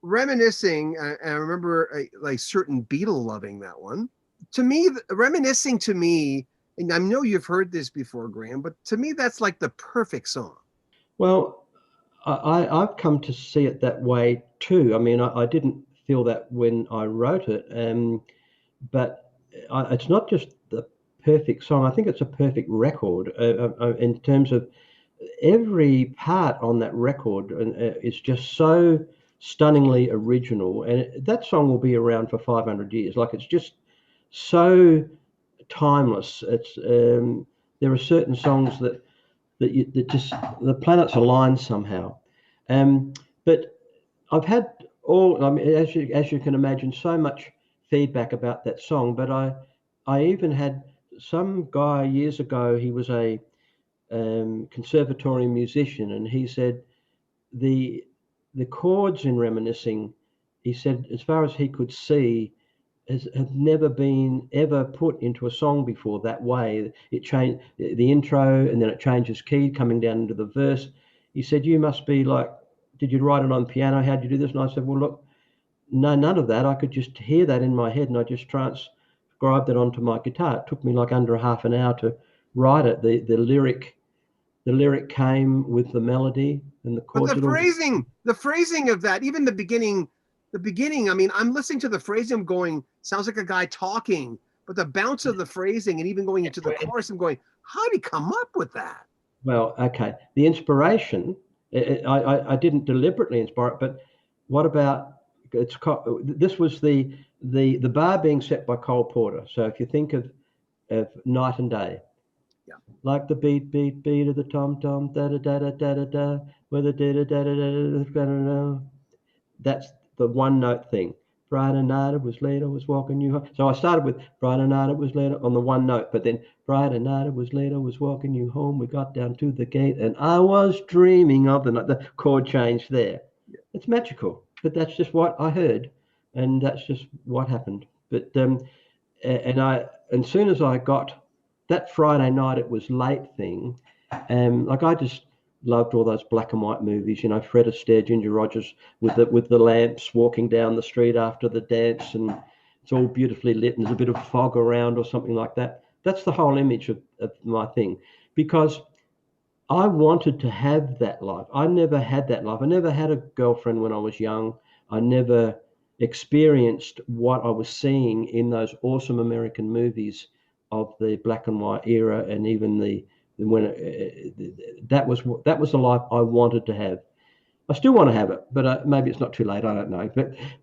reminiscing. I remember like certain Beatle loving that one. To me, reminiscing to me, and I know you've heard this before, Graham, but to me, that's like the perfect song. Well, I've come to see it that way too. I mean, I didn't feel that when I wrote it, but it's not just the perfect song. I think it's a perfect record in terms of every part on that record, and is just so stunningly original. And that song will be around for 500 years. Like it's just so timeless. It's there are certain songs that just the planets align somehow. Um, but I've had all, I mean, as you can imagine, so much feedback about that song. But I even had some guy years ago. He was a conservatory musician, and he said the the chords in Reminiscing, he said, as far as he could see, have never been ever put into a song before that way. It changed the intro, and then it changes key coming down into the verse. He said, "You must be like, did you write it on piano? How did you do this?" And I said, "Well, look, no, none of that. I could just hear that in my head, and I just transcribed it onto my guitar. It took me like under half an hour to write it. The lyric came with the melody and the But chords. It all just the phrasing of that, even the beginning. I mean, I'm listening to the phrasing, I'm going, sounds like a guy talking, but the bounce of the phrasing and even going into the chorus, I'm going, how did he come up with that? well, okay. The inspiration, I didn't deliberately inspire it, but what about this was the bar being set by Cole Porter. So if you think of Night and Day, Yeah. like the beat of the tom tom da da da da da da da, with a da da da da da da da. That's the one note thing. Friday night it was late, I was walking you home. So I started with Friday night it was late on the one note, but then Friday night it was late, I was walking you home. We got down to the gate and I was dreaming of the night. The chord change there. It's magical, but that's just what I heard, and that's just what happened. But and as soon as I got that Friday night it was late thing, like I just loved all those black and white movies, you know, Fred Astaire, Ginger Rogers with the lamps walking down the street after the dance, and it's all beautifully lit, and there's a bit of fog around or something like that. That's the whole image of my thing, because I wanted to have that life. I never had that life. I never had a girlfriend when I was young. I never experienced what I was seeing in those awesome American movies of the black and white era, and even the when that was the life I wanted to have. I still want to have it, but maybe it's not too late. I don't know.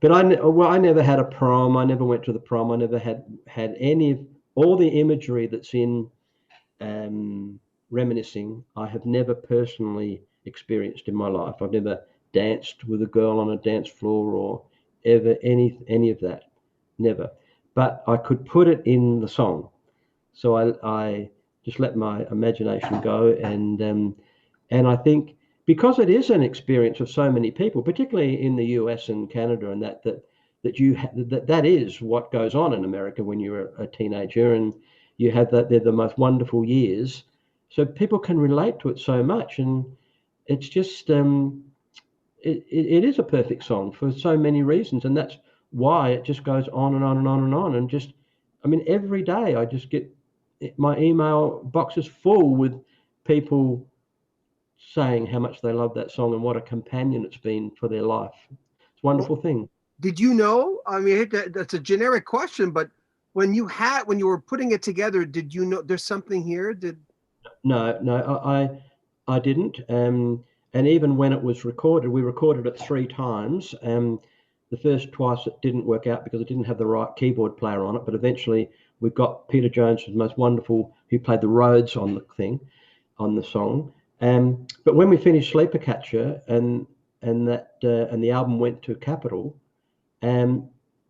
But I never had a prom. I never went to the prom. I never had any of all the imagery that's in reminiscing. I have never personally experienced in my life. I've never danced with a girl on a dance floor or ever any of that. Never. But I could put it in the song. So I just let my imagination go, and I think because it is an experience of so many people, particularly in the US and Canada, and that is what goes on in America when you're a teenager, and you have that they're the most wonderful years, so people can relate to it so much, and it's just it is a perfect song for so many reasons, and that's why it just goes on and on and on and on, and just I mean every day I just get my email box is full with people saying how much they love that song and what a companion it's been for their life. It's a Well, wonderful thing. did you know? I mean, that's a generic question, but when you were putting it together, did you know there's something here? Did No, no, I didn't. And even when it was recorded, we recorded it three times. The first twice it didn't work out because it didn't have the right keyboard player on it. But eventually we got Peter Jones, the most wonderful, who played the Rhodes on the thing, on the song. But when we finished Sleeper Catcher and the album went to Capitol, and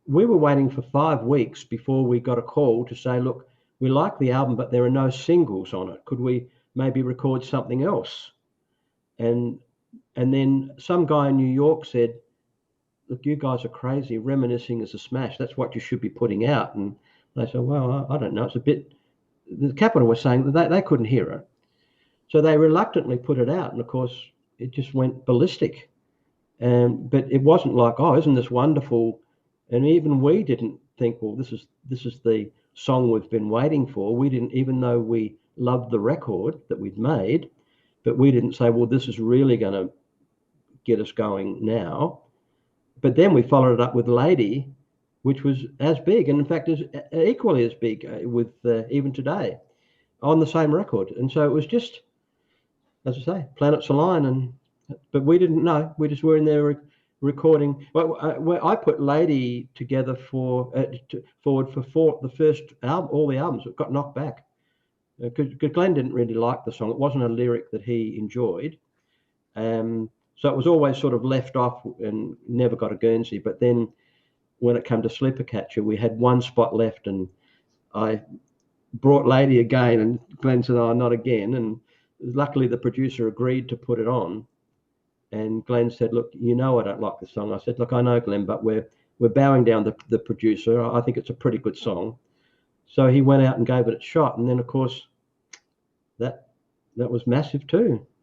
we were waiting for 5 weeks before we got a call to say, look, we like the album, but there are no singles on it. Could we maybe record something else? And and then some guy in New York said, look, you guys are crazy. Reminiscing is a smash. That's what you should be putting out. And they said, well, I don't know. It's a bit, the Capitol was saying that they couldn't hear it. So they reluctantly put it out. And of course, it just went ballistic. But it wasn't like, oh, isn't this wonderful? And even we didn't think, well, this is the song we've been waiting for. We didn't, even though we loved the record that we'd made, but we didn't say, well, this is really going to get us going now. But then we followed it up with Lady, which was as big, and in fact is equally as big with even today on the same record. And so it was just, as I say, planets align. But we didn't know. We just were in there recording. Well, I put Lady together forward for the first album, all the albums. It got knocked back because Glenn didn't really like the song. It wasn't a lyric that he enjoyed. So it was always sort of left off and never got a Guernsey. But then when it came to Sleeper Catcher, we had one spot left, and I brought Lady again, and Glenn said, oh, not again. And luckily the producer agreed to put it on. And Glenn said, look, I don't like the song. I said, look, I know, Glenn, but we're bowing down the producer. I think it's a pretty good song. So he went out and gave it a shot. And then, of course, that was massive too.